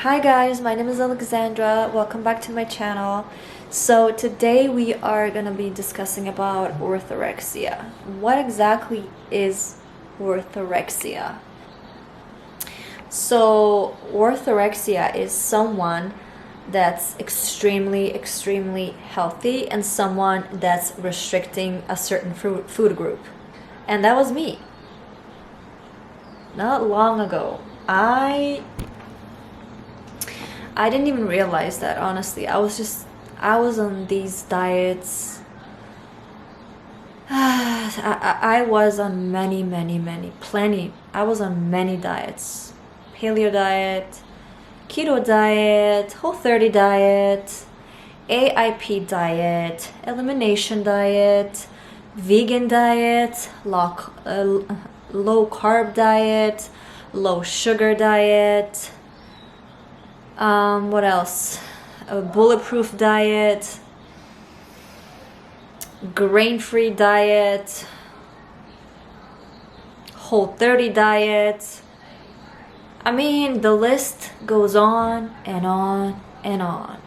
Hi guys, my name is Alexandra. Welcome back to my channel. So today we are gonna be discussing about orthorexia. What exactly is orthorexia? So orthorexia is someone that's extremely healthy and someone that's restricting a certain food group. And that was me. Not long ago. I didn't even realize that, honestly. I was on these diets. I was on plenty. I was on many diets. Paleo diet, keto diet, Whole30 diet, AIP diet, elimination diet, vegan diet, low carb diet, low sugar diet. What else? A bulletproof diet, grain-free diet, Whole30 diet. I mean, the list goes on and on and on.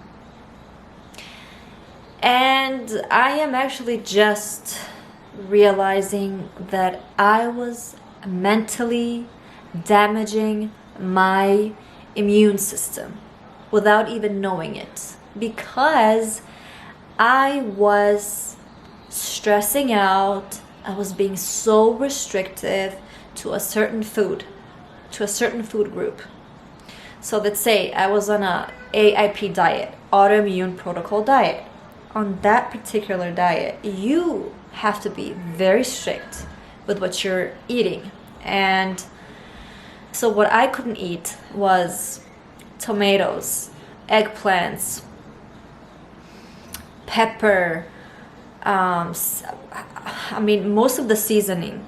And I am actually just realizing that I was mentally damaging my immune system without even knowing it, because I was stressing out. I was being so restrictive to a certain food group. So let's say I was on a AIP diet, autoimmune protocol diet. On that particular diet, you have to be very strict with what you're eating. And so what I couldn't eat was tomatoes, eggplants, pepper, I mean most of the seasonings.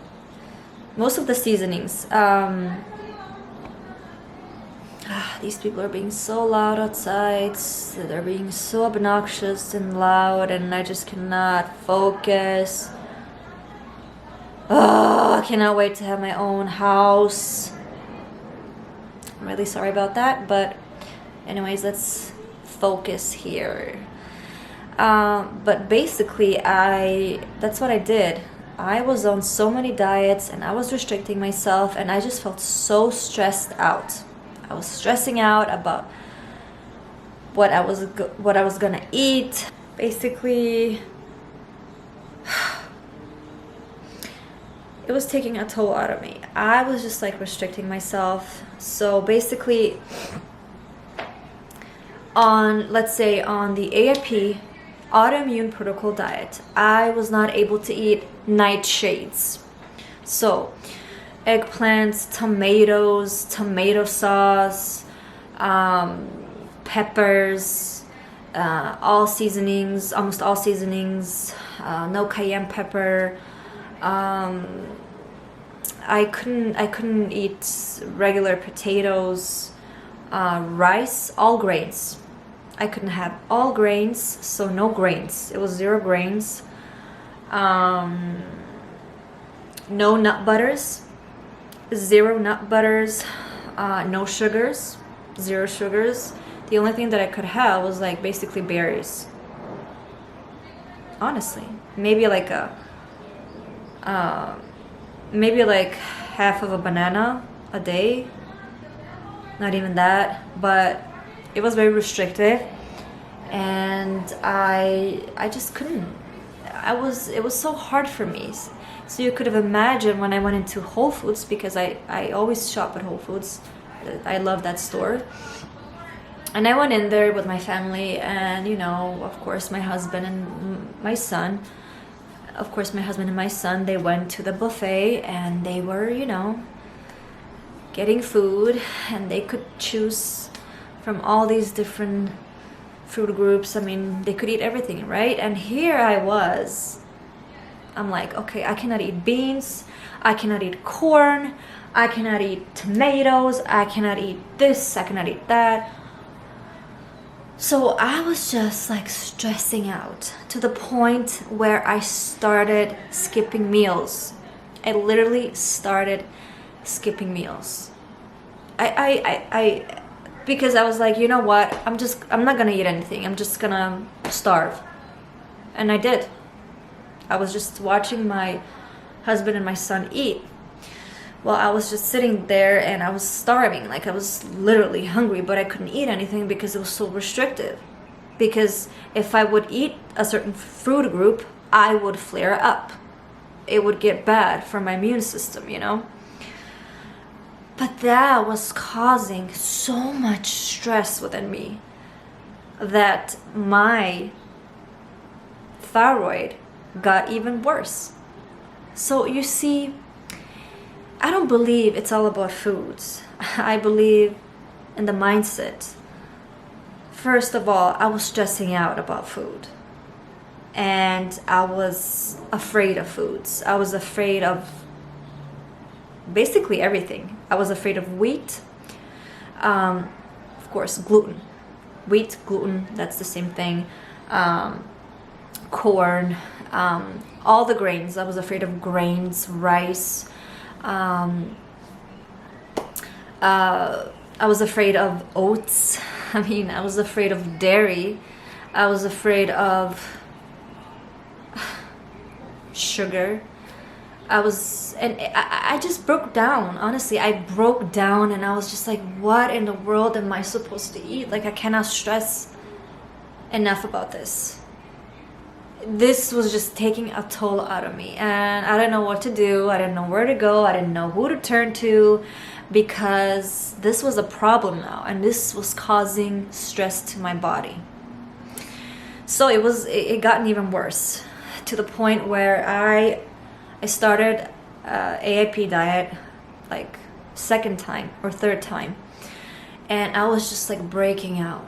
These people are being so loud outside. They're being so obnoxious and loud, and I just cannot focus. Oh, I cannot wait to have my own house. I'm really sorry about that, but anyways, let's focus here. But basically, that's what I did. I was on so many diets and I was restricting myself, and I just felt so stressed out. I was stressing out about what I was gonna eat. Basically, it was taking a toll out of me. I was just like restricting myself. So basically, let's say on the AIP, autoimmune protocol diet, I was not able to eat nightshades. So eggplants, tomatoes, tomato sauce, peppers, almost all seasonings, no cayenne pepper. I couldn't eat regular potatoes, rice, all grains. I couldn't have all grains, so no grains. It was 0 grains. No nut butters, 0 nut butters, no sugars, 0 sugars. The only thing that I could have was like basically berries. Honestly, maybe like half of a banana a day. Not even that, but it was very restrictive, and I just couldn't. It was so hard for me. So you could have imagined when I went into Whole Foods, because I always shop at Whole Foods. I love that store. And I went in there with my family, and of course my husband and my son. They went to the buffet, and they were, getting food, and they could choose from all these different food groups. I mean, they could eat everything, right? And here I was. I'm like, okay, I cannot eat beans, I cannot eat corn, I cannot eat tomatoes, I cannot eat this, I cannot eat that. So I was just like stressing out to the point where I started skipping meals. I literally started skipping meals. I because I was like, you know what, I'm not gonna eat anything, I'm just gonna starve. And I did. I was just watching my husband and my son eat. Well, I was just sitting there and I was starving. Like, I was literally hungry, but I couldn't eat anything because it was so restrictive. Because if I would eat a certain food group, I would flare up. It would get bad for my immune system, you know? But that was causing so much stress within me that my thyroid got even worse. So you see, I don't believe it's all about foods. I believe in the mindset. First of all, I was stressing out about food. And I was afraid of foods. I was afraid of basically everything. I was afraid of wheat. Of course, gluten. Wheat, gluten, that's the same thing. Corn, all the grains. I was afraid of grains, rice. I was afraid of oats. I mean, I was afraid of dairy. I was afraid of sugar. I just broke down. Honestly, I broke down and I was just like, what in the world am I supposed to eat? Like, I cannot stress enough about this. This was just taking a toll out of me, and I didn't know what to do. I didn't know where to go. I didn't know who to turn to, because this was a problem now, and this was causing stress to my body. So it gotten even worse, to the point where I started AIP diet, like second time or third time, and I was just like breaking out.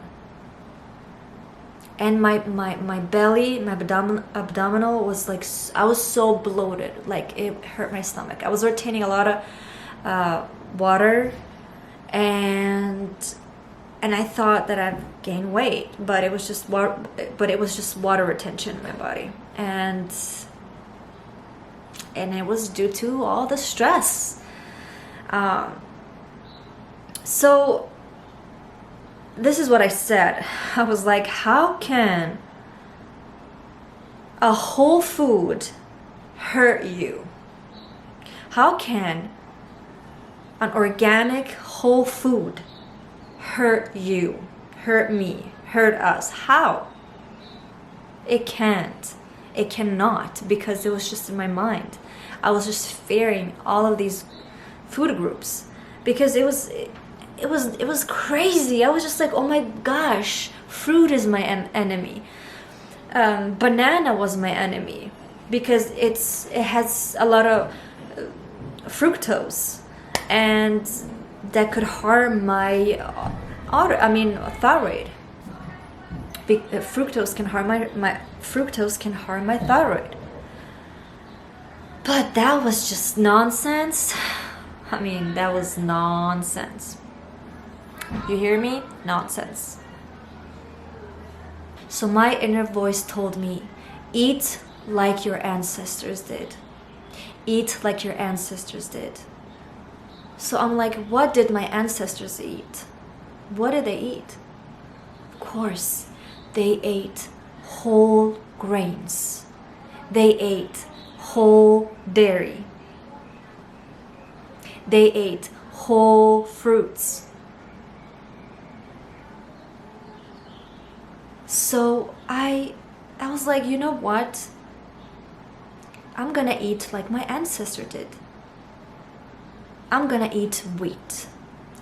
And my belly, my abdominal was like, I was so bloated, like it hurt my stomach. I was retaining a lot of water, and I thought that I've gained weight, but it was just water retention in my body, and it was due to all the stress. So this is what I said. I was like, how can a whole food hurt you? How can an organic whole food hurt you, hurt me, hurt us? How? It can't. It cannot, because it was just in my mind. I was just fearing all of these food groups, because it was crazy. I was just like, oh my gosh, fruit is my enemy. Banana was my enemy, because it has a lot of fructose, and that could harm my thyroid. Fructose can harm my thyroid. But that was just nonsense. I mean, that was nonsense. You hear me? Nonsense. So my inner voice told me, eat like your ancestors did. Eat like your ancestors did. So I'm like, what did my ancestors eat? What did they eat? Of course, they ate whole grains. They ate whole dairy. They ate whole fruits. So I was like, you know what? I'm gonna eat like my ancestor did. I'm gonna eat wheat.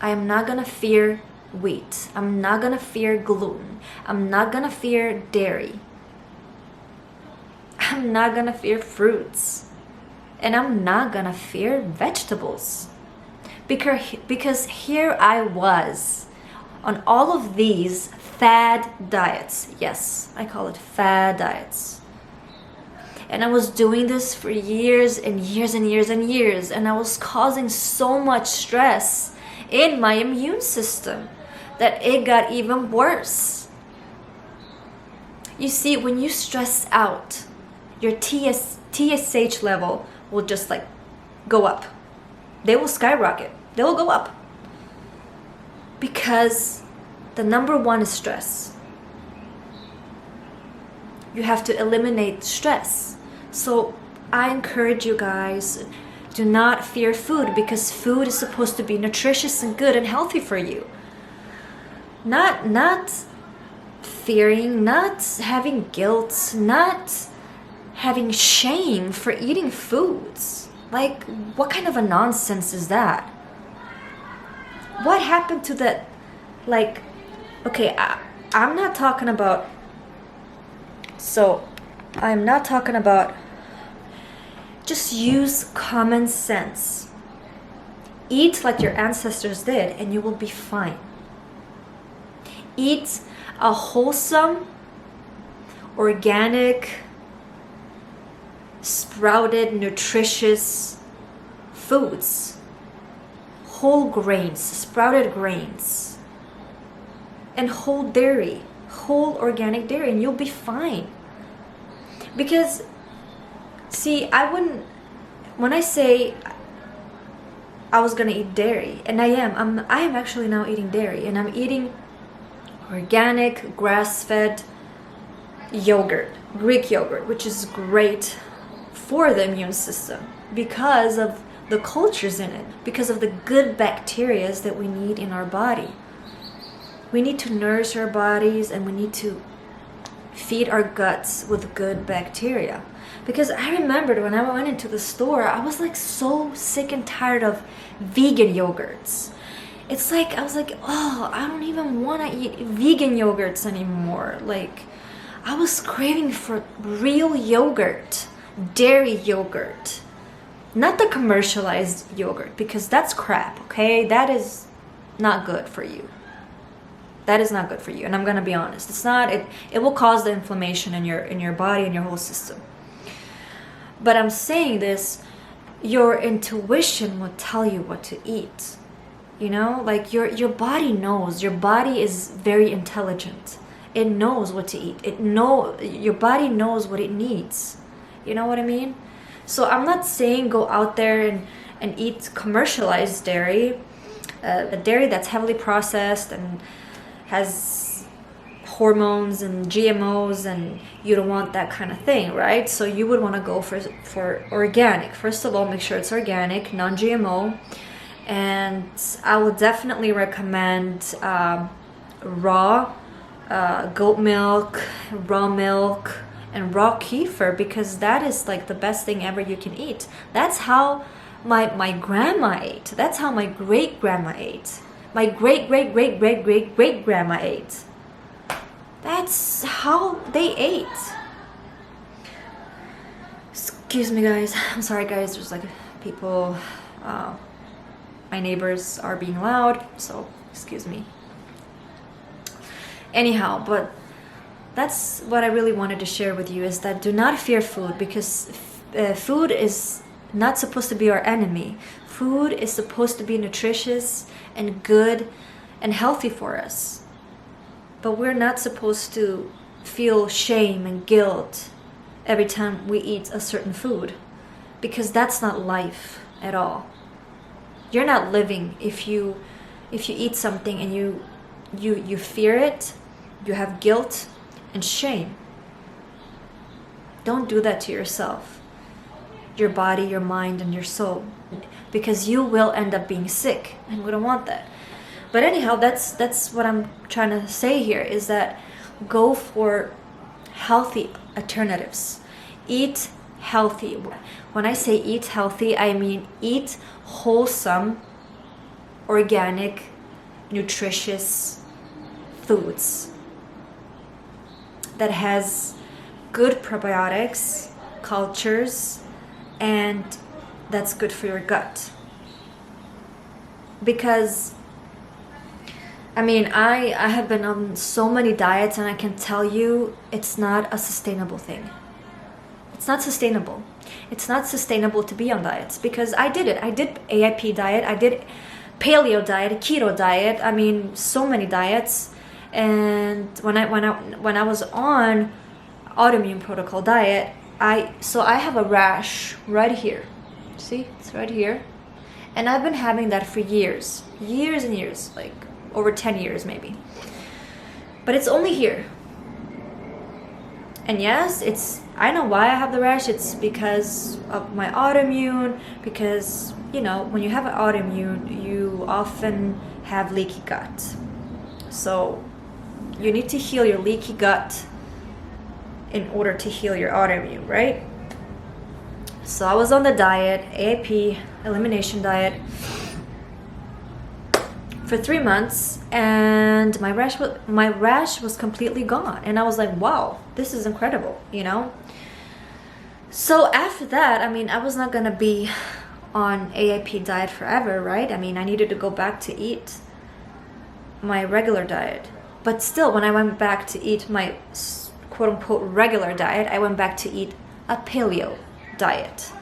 I am not gonna fear wheat. I'm not gonna fear gluten. I'm not gonna fear dairy. I'm not gonna fear fruits. And I'm not gonna fear vegetables. Because here I was on all of these fad diets. Yes, I call it fad diets. And I was doing this for years and years and years and years, and I was causing so much stress in my immune system that it got even worse. You see, when you stress out, your TSH level will just like go up. They will skyrocket. They will go up. Because the number one is stress. You have to eliminate stress. So I encourage you guys, do not fear food, because food is supposed to be nutritious and good and healthy for you. Not fearing, not having guilt, not having shame for eating foods. Like, what kind of a nonsense is that? What happened to that? Like, okay, I'm not talking about, so I'm not talking about, just use common sense. Eat like your ancestors did and you will be fine. Eat a wholesome, organic, sprouted, nutritious foods. Whole grains, sprouted grains. And whole dairy, whole organic dairy, and you'll be fine. Because, see, when I say I was gonna eat dairy, and I am actually now eating dairy, and I'm eating organic, grass-fed yogurt, Greek yogurt, which is great for the immune system because of the cultures in it, because of the good bacteria that we need in our body. We need to nourish our bodies, and we need to feed our guts with good bacteria. Because I remembered when I went into the store, I was like so sick and tired of vegan yogurts. It's like, I was like, oh, I don't even want to eat vegan yogurts anymore. Like, I was craving for real yogurt, dairy yogurt. Not the commercialized yogurt, because that's crap, okay? That is not good for you. That is not good for you, and I'm gonna be honest. It's not. It will cause the inflammation in your body and your whole system. But I'm saying this, your intuition will tell you what to eat. You know, like your body knows. Your body is very intelligent. It knows what to eat. Your body knows what it needs. You know what I mean? So I'm not saying go out there and eat commercialized dairy, a dairy that's heavily processed and has hormones and GMOs, and you don't want that kind of thing, right? So you would want to go for organic. First of all, make sure it's organic, non-GMO, and I would definitely recommend raw goat milk, raw milk, and raw kefir, because that is like the best thing ever you can eat. That's how my grandma ate. That's how my great grandma ate. My great grandma ate. That's how they ate. Excuse me, guys. I'm sorry, guys. There's like people, my neighbors are being loud, so excuse me. Anyhow, but that's what I really wanted to share with you, is that do not fear food, because food is not supposed to be our enemy. Food is supposed to be nutritious and good and healthy for us. But we're not supposed to feel shame and guilt every time we eat a certain food, because that's not life at all. You're not living if you eat something and you fear it, you have guilt and shame. Don't do that to yourself, your body, your mind, and your soul, because you will end up being sick, and we don't want that. But anyhow, that's what I'm trying to say here, is that go for healthy alternatives. Eat healthy. When I say eat healthy, I mean eat wholesome, organic, nutritious foods that has good probiotics, cultures, and that's good for your gut. Because I mean, I have been on so many diets, and I can tell you it's not a sustainable thing. It's not sustainable. It's not sustainable to be on diets, because I did it. I did AIP diet, I did paleo diet, keto diet, I mean, so many diets. And when I was on autoimmune protocol diet, I have a rash right here. See, it's right here. And I've been having that for years and years, like over 10 years maybe. but it's only here. And yes, I know why I have the rash. It's because of my autoimmune, because, you know, when you have an autoimmune, you often have leaky gut. So you need to heal your leaky gut in order to heal your autoimmune, right? So I was on the diet, AAP, elimination diet, for 3 months, and my rash was completely gone. And I was like, wow, this is incredible, you know? So after that, I mean, I was not gonna be on AAP diet forever, right? I mean, I needed to go back to eat my regular diet. But still, when I went back to eat my quote-unquote regular diet, I went back to eat a paleo diet.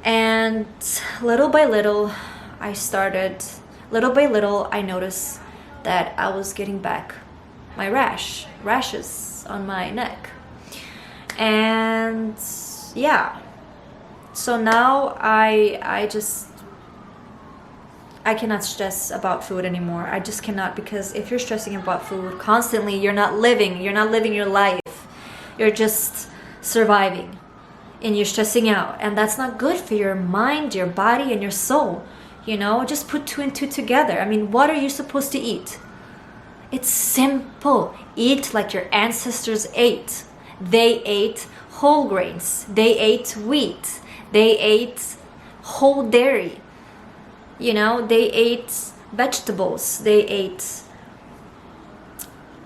And little by little, I noticed that I was getting back my rashes on my neck. And yeah, so now I cannot stress about food anymore. I just cannot, because if you're stressing about food constantly, you're not living your life. You're just surviving, and you're stressing out, and that's not good for your mind, your body, and your soul. You know, just put 2 and 2 together. I mean, what are you supposed to eat? It's simple. Eat like your ancestors ate. They ate whole grains. They ate wheat. They ate whole dairy. You know, they ate vegetables. They ate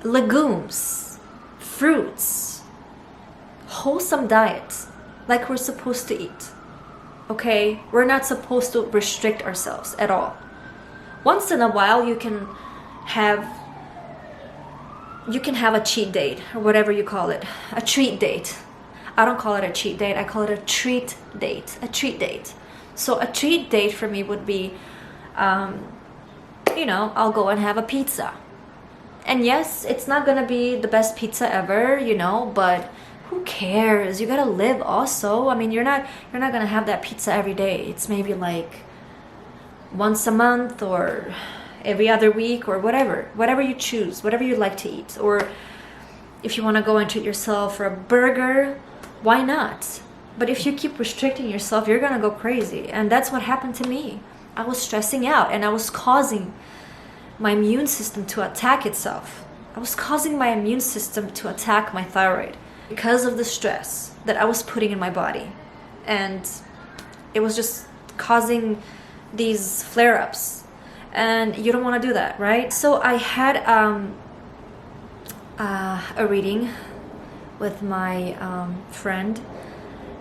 legumes, fruits, wholesome diet, like we're supposed to eat. Okay, we're not supposed to restrict ourselves at all. Once in a while, you can have a cheat date, or whatever you call it, a treat date. I don't call it a cheat date. I call it a treat date. A treat date. So a treat date for me would be, you know, I'll go and have a pizza. And yes, it's not gonna be the best pizza ever, you know, but who cares? You gotta live also. I mean, you're not gonna have that pizza every day. It's maybe like once a month or every other week or whatever you choose, whatever you like to eat. Or if you want to go and treat yourself for a burger, why not? But if you keep restricting yourself, you're gonna go crazy. And that's what happened to me. I was stressing out, and I was causing my immune system to attack itself. I was causing my immune system to attack my thyroid because of the stress that I was putting in my body. And it was just causing these flare-ups. And you don't want to do that, right? So I had a reading with my friend,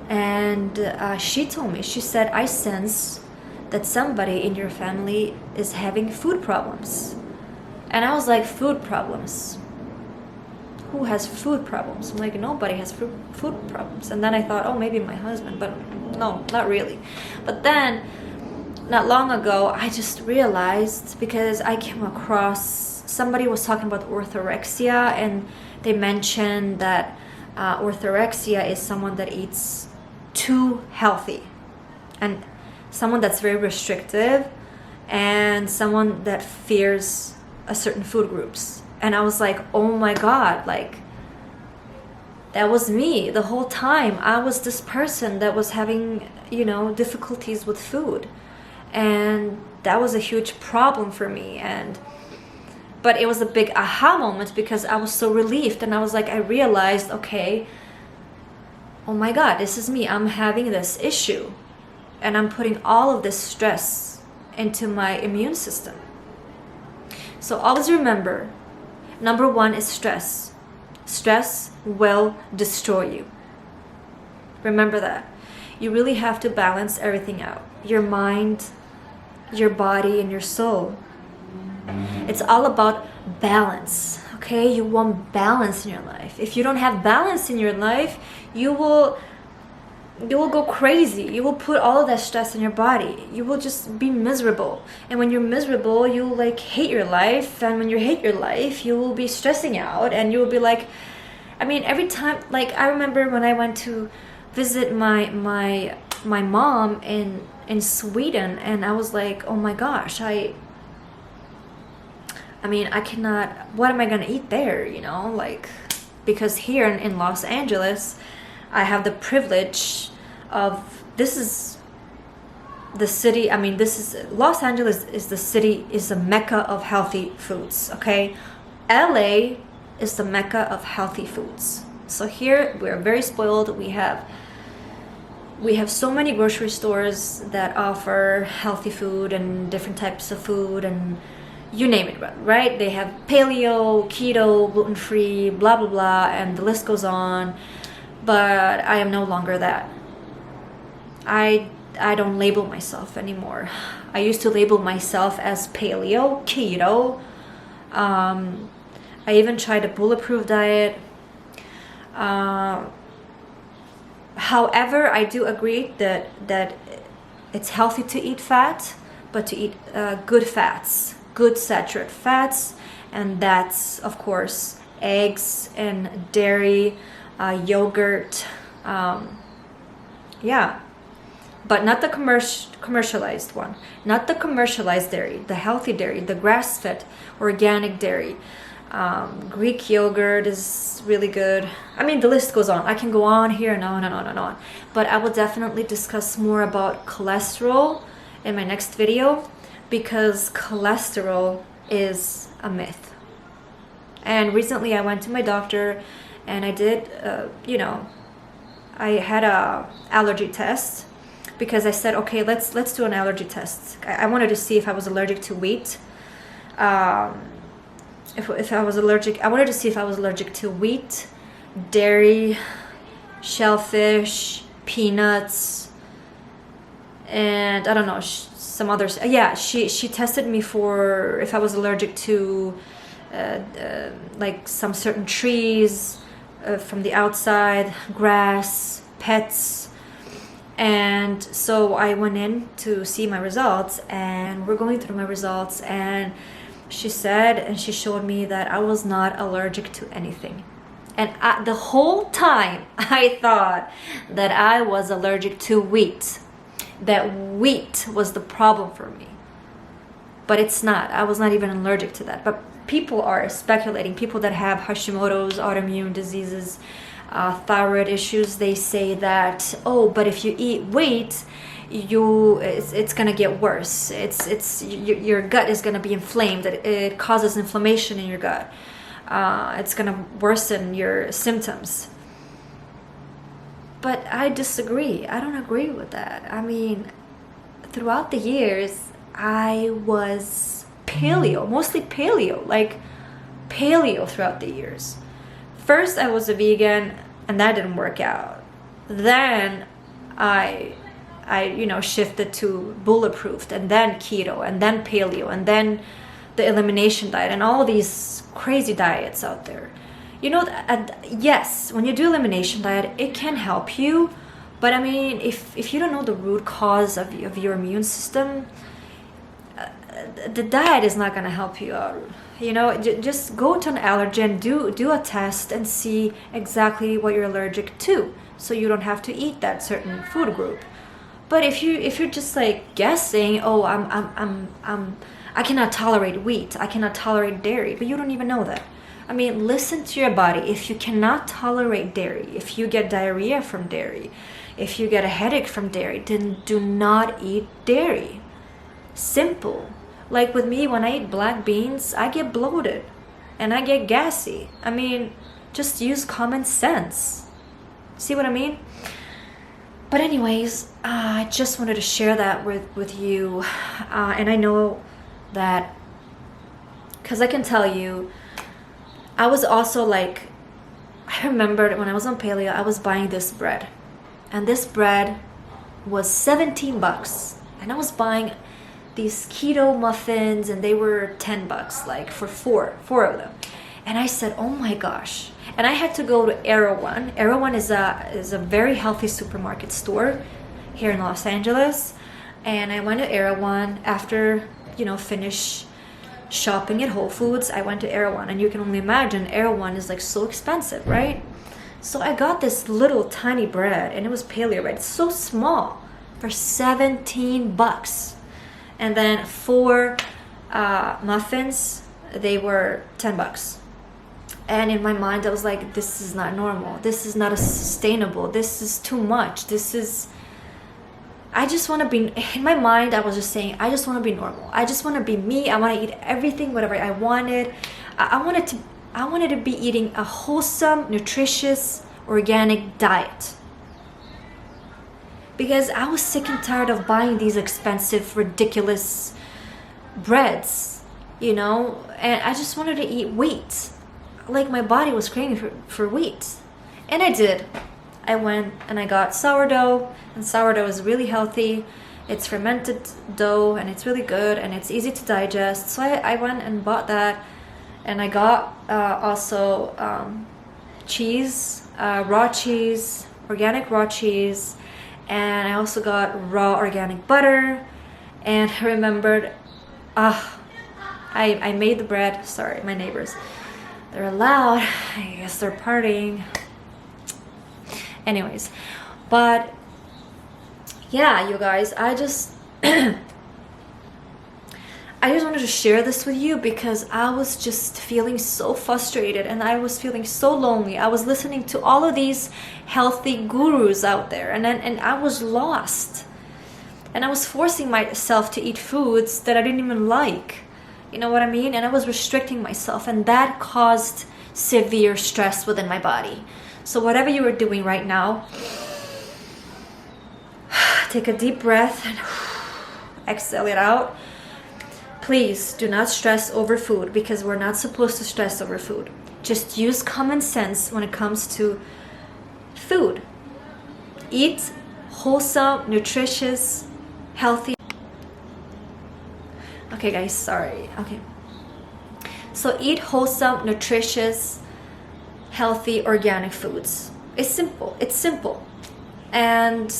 and she told me, she said, I sense that somebody in your family is having food problems. And I was like, food problems? Who has food problems? I'm like, nobody has food problems. And then I thought, oh, maybe my husband, but no, not really. But then, not long ago, I just realized, because I came across, somebody was talking about orthorexia, and they mentioned that orthorexia is someone that eats too healthy, and someone that's very restrictive, and someone that fears a certain food groups. And I was like, oh my God, like, that was me the whole time. I was this person that was having, you know, difficulties with food. And that was a huge problem for me. But it was a big aha moment, because I was so relieved, and I was like, I realized, okay, oh my God, this is me. I'm having this issue, and I'm putting all of this stress into my immune system. So always remember, number 1 is stress. Stress will destroy you. Remember that. You really have to balance everything out. Your mind, your body, and your soul. It's all about balance, okay? You want balance in your life. If you don't have balance in your life, you will go crazy. You will put all of that stress in your body. You will just be miserable. And when you're miserable, you like hate your life. And when you hate your life, you will be stressing out, and you will be like, I mean, every time, like, I remember when I went to visit my mom in Sweden, and I was like, oh my gosh, I mean, I cannot, what am I gonna eat there, you know? Like, because here in Los Angeles, I have the privilege of, this is the city, I mean, this is, Los Angeles is the city, is the mecca of healthy foods, okay? LA is the mecca of healthy foods. So here, we're very spoiled. We have so many grocery stores that offer healthy food and different types of food and you name it, right? They have paleo, keto, gluten-free, blah, blah, blah, and the list goes on. But I am no longer that. I don't label myself anymore. I used to label myself as paleo, keto. I even tried a bulletproof diet. However, I do agree that it's healthy to eat fat, but to eat good fats, good saturated fats, and that's of course eggs and dairy, yogurt, yeah, but not the commercialized one, not the commercialized dairy, the healthy dairy, the grass-fed, organic dairy. Greek yogurt is really good. I mean, the list goes on. I can go on here and on and on and on. But I will definitely discuss more about cholesterol in my next video because cholesterol is a myth. And recently I went to my doctor and I did, I had a allergy test because I said, okay, let's do an allergy test. I wanted to see if I was allergic to wheat. If I was allergic, I wanted to see if I was allergic to wheat, dairy, shellfish, peanuts, and I don't know, some others. Yeah, she tested me for if I was allergic to like some certain trees from the outside, grass, pets. And so I went in to see my results and we're going through my results and she said, and she showed me that I was not allergic to anything. And the whole time I thought that I was allergic to wheat, that wheat was the problem for me. But it's not. I was not even allergic to that. But people are speculating, people that have Hashimoto's, autoimmune diseases, thyroid issues, they say that, oh, but if you eat wheat, it's gonna get worse. Your gut is gonna be inflamed. It causes inflammation in your gut. It's gonna worsen your symptoms. But I disagree. I don't agree with that. I mean, throughout the years, I was paleo, mostly paleo, like paleo throughout the years. First, I was a vegan, and that didn't work out. Then I shifted to bulletproof, and then keto, and then paleo, and then the elimination diet, and all these crazy diets out there. Yes, when you do elimination diet, it can help you, but I mean, if you don't know the root cause of your immune system, the diet is not going to help you out. Just go to an allergen, do a test, and see exactly what you're allergic to, so you don't have to eat that certain food group. But if you're just like guessing, oh, I cannot tolerate wheat, I cannot tolerate dairy, but you don't even know that. I mean, listen to your body. If you cannot tolerate dairy, if you get diarrhea from dairy, if you get a headache from dairy, then do not eat dairy. Simple. Like with me, when I eat black beans, I get bloated and I get gassy. I mean, just use common sense. See what I mean? But anyways, I just wanted to share that with you. And I know that, because I can tell you, I was also like, I remembered when I was on paleo, I was buying this bread. And this bread was $17. And I was buying these keto muffins and they were $10, like for four of them. And I said, oh my gosh. And I had to go to Erewhon. Erewhon is a very healthy supermarket store here in Los Angeles. And I went to Erewhon after, finish shopping at Whole Foods. I went to Erewhon, and you can only imagine Erewhon is like so expensive, right? So I got this little tiny bread, and it was paleo bread. It's so small for $17. And then 4 muffins, they were $10. And in my mind, I was like, this is not normal. This is not sustainable. This is too much. I just want to be, in my mind, I was just saying, I just want to be normal. I just want to be me. I want to eat everything, whatever I wanted. I wanted to be eating a wholesome, nutritious, organic diet. Because I was sick and tired of buying these expensive, ridiculous breads, you know, and I just wanted to eat wheat. Like my body was craving for wheat. And I did. I went and I got sourdough, and sourdough is really healthy. It's fermented dough and it's really good and it's easy to digest. So I went and bought that, and I got also cheese, raw cheese, organic raw cheese, and I also got raw organic butter. And I remembered, I made the bread. Sorry, my neighbors, they're loud. I guess they're partying. Anyways, but yeah, you guys, I just wanted to share this with you because I was just feeling so frustrated and I was feeling so lonely. I was listening to all of these healthy gurus out there, and I was lost. And I was forcing myself to eat foods that I didn't even like. You know what I mean? And I was restricting myself, and that caused severe stress within my body. So whatever you are doing right now, take a deep breath and exhale it out. Please do not stress over food, because we're not supposed to stress over food. Just use common sense when it comes to food. Eat wholesome, nutritious, healthy. Okay guys, sorry. Okay. So eat wholesome, nutritious, healthy, organic foods. It's simple. And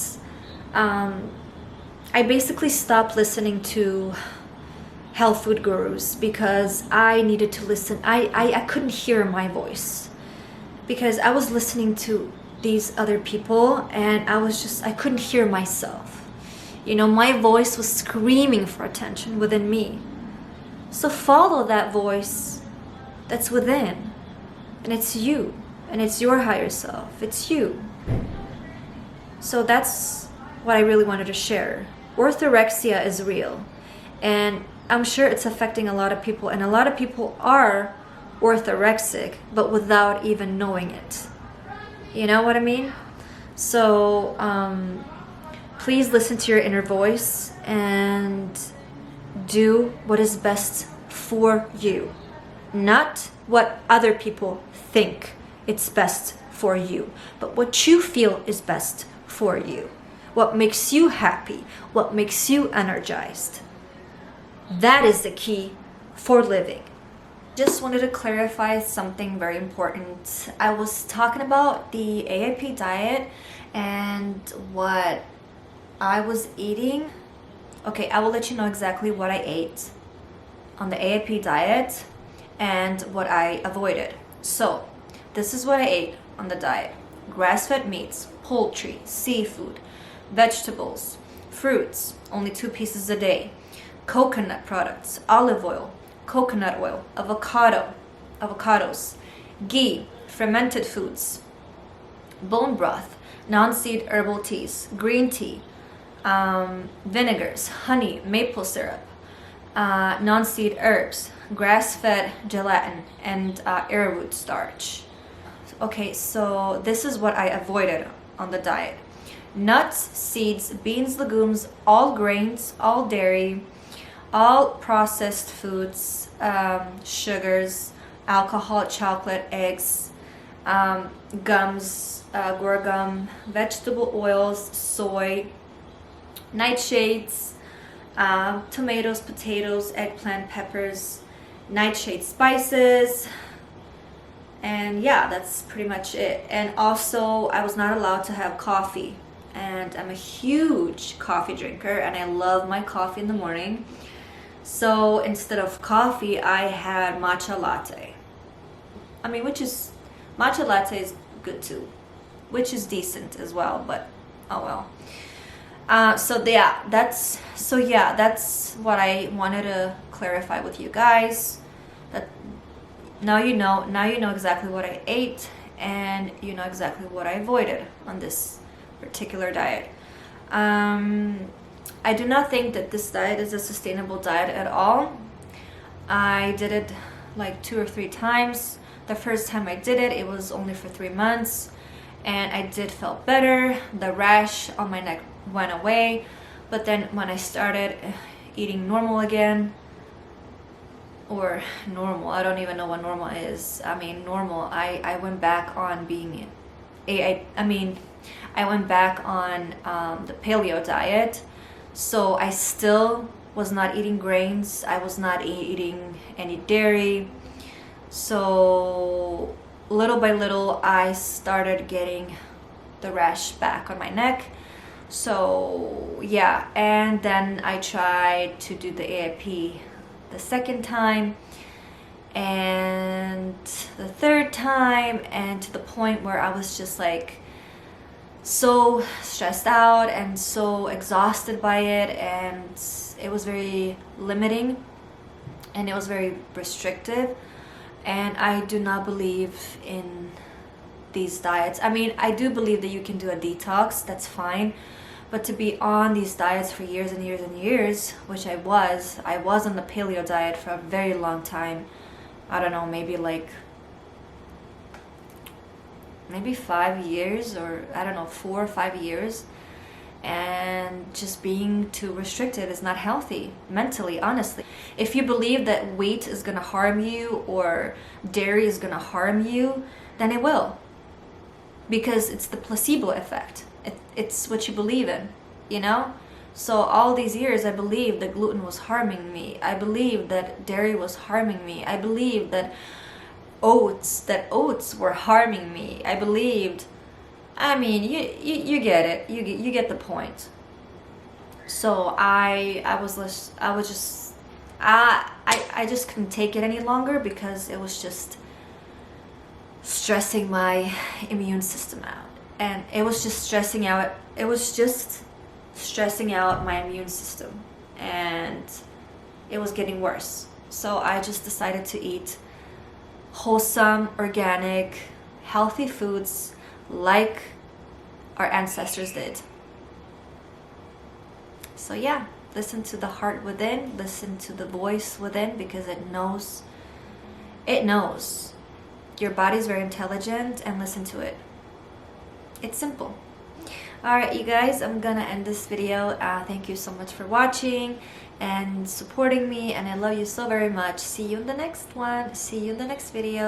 I basically stopped listening to health food gurus because I needed to listen. I couldn't hear my voice because I was listening to these other people, and I couldn't hear myself. You know, my voice was screaming for attention within me. So follow that voice that's within, and it's you, and it's your higher self. It's you. So that's what I really wanted to share. Orthorexia is real, and I'm sure it's affecting a lot of people, and a lot of people are orthorexic but without even knowing it. You know what I mean? So please listen to your inner voice and do what is best for you, not what other people think it's best for you, but what you feel is best for you, what makes you happy, what makes you energized. That is the key for living. Just wanted to clarify something very important. I was talking about the AIP diet and what I was eating. Okay, I will let you know exactly what I ate on the AIP diet and what I avoided. So, this is what I ate on the diet. Grass-fed meats, poultry, seafood, vegetables, fruits, only 2 pieces a day, coconut products, olive oil, coconut oil, avocados, ghee, fermented foods, bone broth, non-seed herbal teas, green tea, vinegars, honey, maple syrup, non-seed herbs, grass-fed gelatin, and arrowroot starch. Okay, so this is what I avoided on the diet. Nuts, seeds, beans, legumes, all grains, all dairy, all processed foods, sugars, alcohol, chocolate, eggs, gums, guar gum, vegetable oils, soy, nightshades, tomatoes, potatoes, eggplant, peppers, nightshade spices, and yeah, that's pretty much it. And also, I was not allowed to have coffee, and I'm a huge coffee drinker, and I love my coffee in the morning. So instead of coffee, I had matcha latte. I mean, matcha latte is good too, which is decent as well, but oh well. So that's what I wanted to clarify with you guys. That now you know exactly what I ate, and you know exactly what I avoided on this particular diet. I do not think that this diet is a sustainable diet at all. I did it like 2 or 3 times. The first time I did it, it was only for 3 months, and I did feel better. The rash on my neck went away. But then when I started eating normal again, or normal, I don't even know what normal is. I mean, normal, I went back on being, I went back on the paleo diet. So I still was not eating grains. I was not eating any dairy. So little by little, I started getting the rash back on my neck. So yeah, and then I tried to do the AIP the second time and the third time, and to the point where I was just like so stressed out and so exhausted by it, and it was very limiting and it was very restrictive, and I do not believe in these diets. I mean, I do believe that you can do a detox, that's fine, but to be on these diets for years and years and years, which I was on the paleo diet for a very long time. I don't know, maybe 5 years, or I don't know, 4 or 5 years. And just being too restrictive is not healthy mentally, honestly. If you believe that wheat is gonna harm you or dairy is gonna harm you, then it will. Because it's the placebo effect. It's what you believe in, you know? So all these years I believed that gluten was harming me. I believed that dairy was harming me. I believed that oats were harming me. I believed, I mean, you get it. You get the point. So I just couldn't take it any longer, because it was just stressing my immune system out. And it was just stressing out my immune system, and it was getting worse. So I just decided to eat wholesome, organic, healthy foods like our ancestors did. So yeah, listen to the heart within, listen to the voice within, because it knows. Your body's very intelligent, and listen to it. It's simple. Alright, you guys, I'm gonna end this video. Thank you so much for watching and supporting me, and I love you so very much. See you in the next one. See you in the next video.